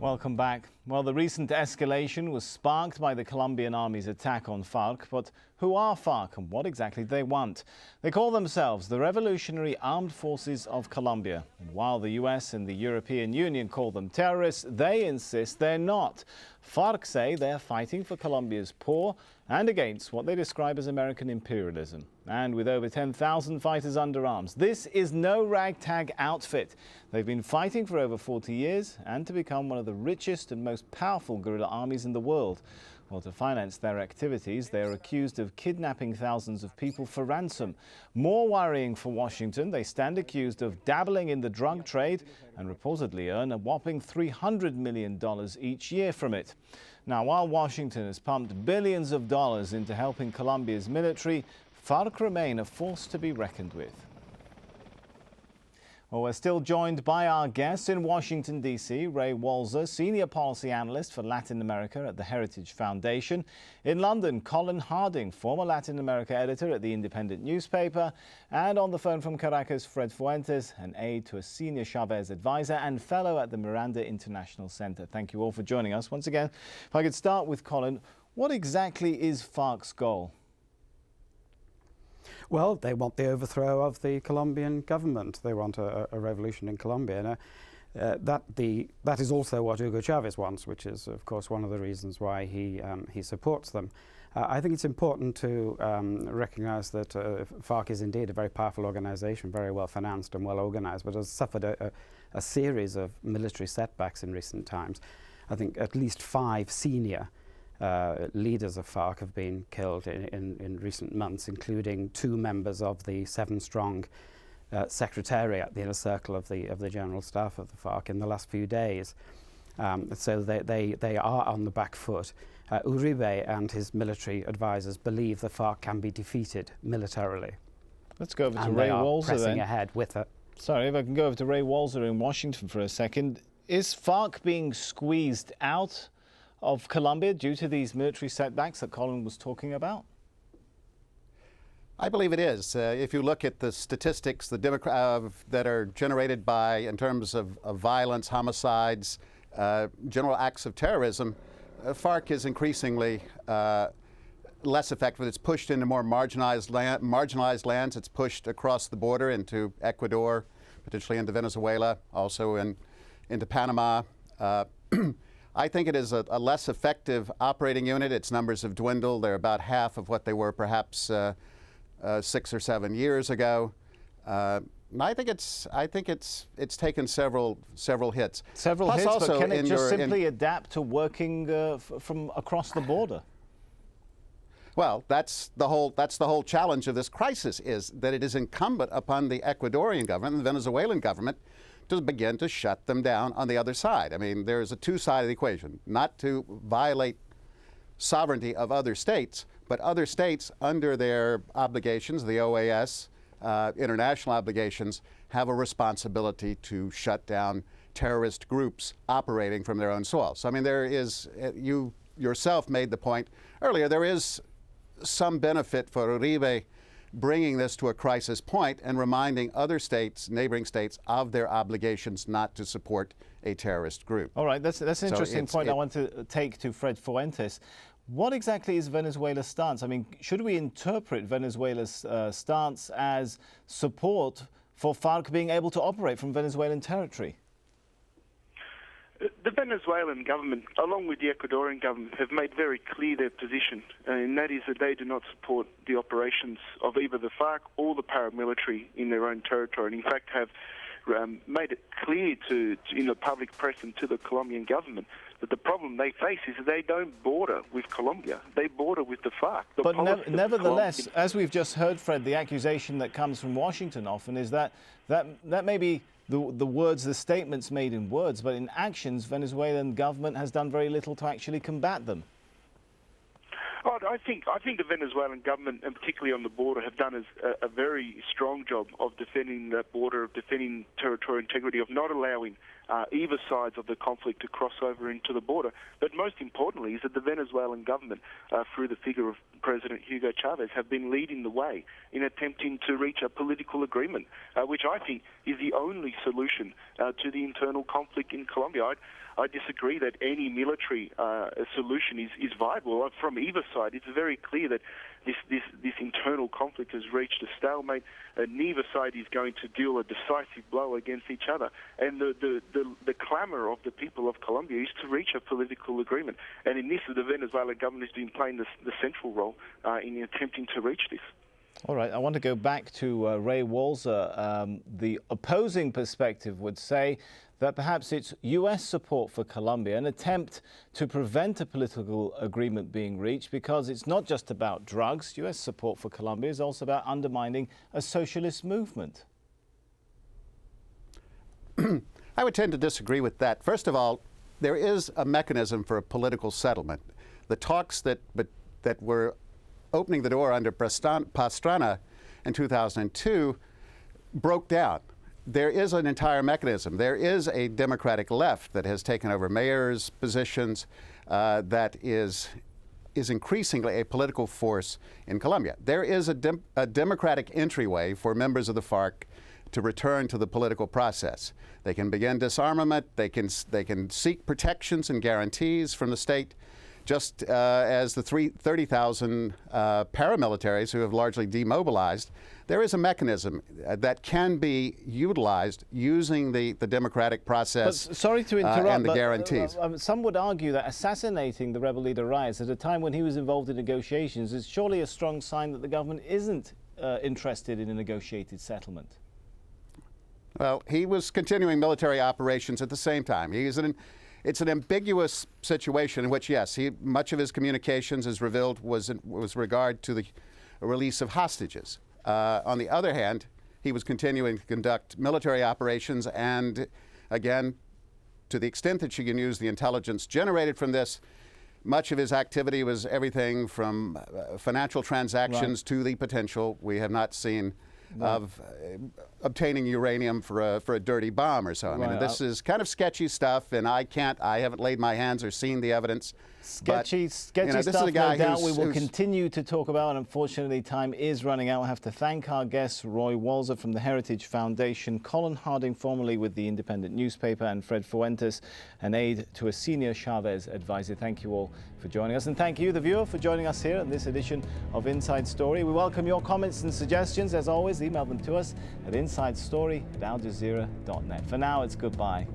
Welcome back. Well, the recent escalation was sparked by the Colombian army's attack on Farc. But who are Farc and what exactly do they want? They call themselves the Revolutionary Armed Forces of Colombia. And while the US and the European Union call them terrorists, they insist they're not. Farc say they're fighting for Colombia's poor and against what they describe as American imperialism. And with over 10,000 fighters under arms, this is no ragtag outfit. They've been fighting for over 40 years and to become one of the richest and most powerful guerrilla armies in the world. Well, to finance their activities, they are accused of kidnapping thousands of people for ransom. More worrying for Washington, they stand accused of dabbling in the drug trade and reportedly earn a whopping $300 million each year from it. Now, while Washington has pumped billions of dollars into helping Colombia's military, Farc remain a force to be reckoned with. Well, we're still joined by our guest in Washington, D.C., Ray Walzer, Senior Policy Analyst for Latin America at the Heritage Foundation. In London, Colin Harding, former Latin America editor at the Independent newspaper. And on the phone from Caracas, Fred Fuentes, an aide to a senior Chavez advisor and fellow at the Miranda International Center. Thank you all for joining us. Once again, if I could start with Colin, what exactly is Farc's goal? Well, they want the overthrow of the Colombian government. They want a revolution in Colombia. That is also what Hugo Chavez wants, which is, of course, one of the reasons why he supports them. I think it's important to recognize that Farc is indeed a very powerful organization, very well financed and well organized, but has suffered a series of military setbacks in recent times. I think at least 5 senior leaders of Farc have been killed in recent months, including 2 members of the 7-strong secretariat, the inner circle of the general staff of the Farc, in the last few days. So they are on the back foot. Uribe and his military advisors believe the Farc can be defeated militarily. Let's go over to Ray Walzer then. Pressing ahead with it. Sorry, if I can go over to Ray Walzer in Washington for a second. Is Farc being squeezed out of Colombia due to these military setbacks that Colin was talking about? I believe it is. If you look at the statistics that are generated by, in terms of violence, homicides, general acts of terrorism, Farc is increasingly less effective. It's pushed into more marginalized lands. It's pushed across the border into Ecuador, potentially into Venezuela, also into Panama. I think it is a less effective operating unit. Its numbers have dwindled. They're about half of what they were perhaps 6 or 7 years ago. I think it's taken several hits. Several hits, but can it just simply adapt to working from across the border? Well, that's the whole challenge of this crisis, is that it is incumbent upon the Ecuadorian government and the Venezuelan government to begin to shut them down on the other side. I mean, there's a two-sided equation, not to violate sovereignty of other states, but other states, under their obligations, the OAS, international obligations, have a responsibility to shut down terrorist groups operating from their own soil. So, I mean, there is, you yourself made the point earlier, there is some benefit for Uribe bringing this to a crisis point and reminding other states, neighboring states, of their obligations not to support a terrorist group. All right, that's an interesting point I want to take to Fred Fuentes. What exactly is Venezuela's stance? I mean, should we interpret Venezuela's stance as support for Farc being able to operate from Venezuelan territory? The Venezuelan government, along with the Ecuadorian government, have made very clear their position, and that is that they do not support the operations of either the Farc or the paramilitary in their own territory, and in fact have made it clear in the public press and to the Colombian government that the problem they face is that they don't border with Colombia. They border with the Farc. But nevertheless, as we've just heard, Fred, the accusation that comes from Washington often is that may be the words, the statements made in words, but in actions, Venezuelan government has done very little to actually combat them. Oh, I think the Venezuelan government, and particularly on the border, have done a very strong job of defending that border, of defending territorial integrity, of not allowing either sides of the conflict to cross over into the border. But most importantly is that the Venezuelan government, through the figure of President Hugo Chavez have been leading the way in attempting to reach a political agreement, which I think is the only solution to the internal conflict in Colombia. I disagree that any military solution is viable. From either side, it's very clear that this internal conflict has reached a stalemate. Neither side is going to deal a decisive blow against each other. And the clamour of the people of Colombia is to reach a political agreement. And in this, the Venezuelan government has been playing the central role in attempting to reach this. All right, I want to go back to Ray Walzer. The opposing perspective would say that perhaps it's US support for Colombia, an attempt to prevent a political agreement being reached, because it's not just about drugs. US support for Colombia is also about undermining a socialist movement. I would tend to disagree with that. First of all, there is a mechanism for a political settlement. The talks that were opening the door under Pastrana in 2002 broke down. There is an entire mechanism. There is a Democratic left that has taken over mayors' positions, that is increasingly a political force in Colombia. There is a democratic entryway for members of the FARC to return to the political process. They can begin disarmament. They can seek protections and guarantees from the state, just as the 30,000 paramilitaries who have largely demobilized. There is a mechanism that can be utilized using the democratic process. But sorry to interrupt, and the guarantees. Some would argue that assassinating the rebel leader Reyes at a time when he was involved in negotiations is surely a strong sign that the government isn't interested in a negotiated settlement. Well, he was continuing military operations at the same time. It's an ambiguous situation in which, yes, much of his communications, as revealed, was regard to the release of hostages. On the other hand, he was continuing to conduct military operations, and again, to the extent that you can use the intelligence generated from this, much of his activity was everything from financial transactions to the potential we have not seen of obtaining uranium for a dirty bomb or so. I mean, this is kind of sketchy stuff, and I haven't laid my hands or seen the evidence. Sketchy stuff, no doubt we will continue to talk about, and unfortunately time is running out. I have to thank our guests, Roy Walzer from the Heritage Foundation, Colin Harding, formerly with the Independent newspaper, and Fred Fuentes, an aide to a senior Chavez advisor. Thank you all for joining us, and thank you, the viewer, for joining us here in this edition of Inside Story. We welcome your comments and suggestions. As always, email them to us at insidestory@aljazeera.net. For now, it's goodbye.